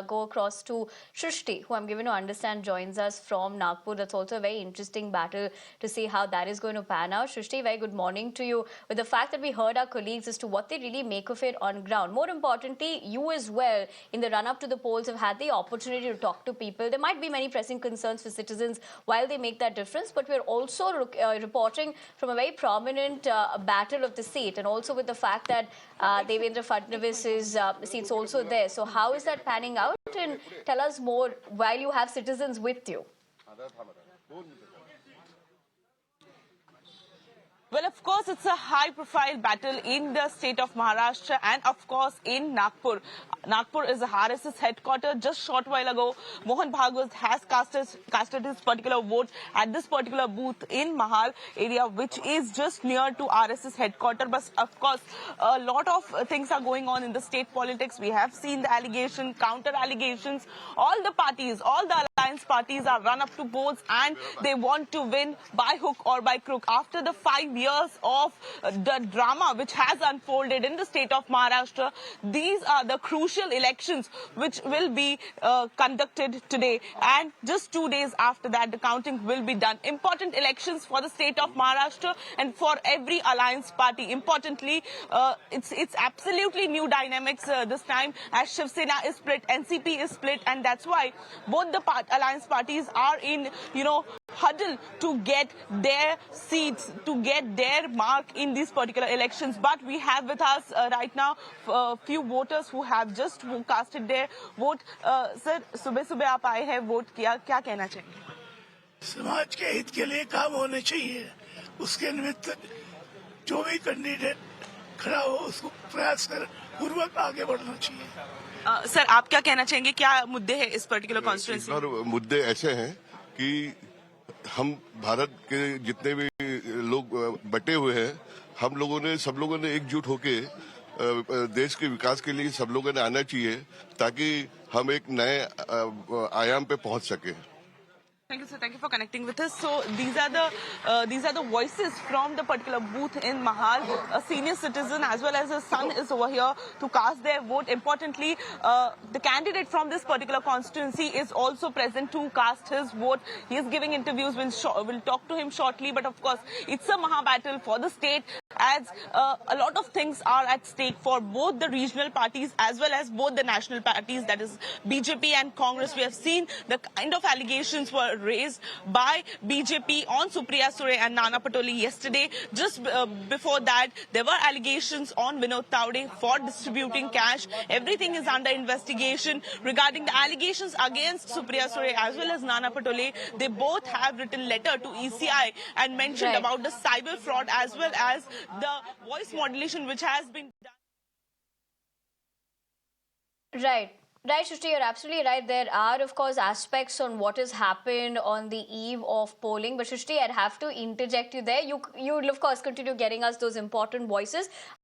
Go across to Shrishti, who I'm given to understand joins us from Nagpur. That's also a very interesting battle to see how that is going to pan out. Shrishti, very good morning to you. With the fact that we heard our colleagues as to what they really make of it on ground. More importantly, you as well, in the run-up to the polls, have had the opportunity to talk to people. There might be many pressing concerns for citizens while they make that difference, but we're also reporting from a very prominent battle of the seat, and also with the fact that Devendra Fadnavis's seat's also there. So how is that panning out, and tell us more while you have citizens with you. Well, of course, it's a high-profile battle in the state of Maharashtra and, of course, in Nagpur. Nagpur is the RSS headquarters. Just short while ago, Mohan Bhagwat has casted his particular vote at this particular booth in Mahal area, which is just near to RSS headquarters. But, of course, a lot of things are going on in the state politics. We have seen the allegation, counter-allegations. All the parties, all the alliance parties are run up to polls and they want to win by hook or by crook. After the 5 years of the drama which has unfolded in the state of Maharashtra, these are the crucial elections which will be conducted today, and just 2 days after that the counting will be done. Important elections for the state of Maharashtra and for every alliance party. Importantly, it's absolutely new dynamics this time, as Shiv Sena is split, NCP is split, and that's why both the alliance parties are in, huddle to get their seats, to get their mark in these particular elections. But we have with us right now a few voters who have just casted their vote. Sir, सुबह-सुबह आप आए हैं, vote किया, क्या कहना चाहिए? समाज के हित के लिए काम होने चाहिए, उसके निमित्त जो भी कैंडिडेट खड़ा हो उसको प्रयास कर पूर्वक आगे बढ़ना चाहिए। सर, आप क्या कहना चाहेंगे, क्या मुद्दे हैं इस पर्टिकुलर कॉन्स्टिट्यूएंसी? मुद्दे ऐसे हैं कि हम भारत के जितने भी लोग बटे हुए हैं, सब लोगों ने एकजुट होके देश के विकास के लिए सब लोगों ने आना चाहिए, ताकि हम एक नए आयाम पे पहुंच सके। Thank you, sir. Thank you for connecting with us. So these are the voices from the particular booth in Mahal. A senior citizen as well as a son is over here to cast their vote. Importantly, the candidate from this particular constituency is also present to cast his vote. He is giving interviews. We'll talk to him shortly. But of course, it's a Maha battle for the state, as a lot of things are at stake for both the regional parties as well as both the national parties, that is BJP and Congress. We have seen the kind of allegations were raised by BJP on Supriya Sure and Nana Patole yesterday. Just before that, there were allegations on Vinod Taude for distributing cash. Everything is under investigation. Regarding the allegations against Supriya Sure as well as Nana Patole, they both have written letter to ECI and mentioned about the cyber fraud as well as the voice modulation which has been done. Right. Right, Shrishti, you're absolutely right. There are, of course, aspects on what has happened on the eve of polling. But Shrishti, I'd have to interject you there. You will, of course, continue getting us those important voices.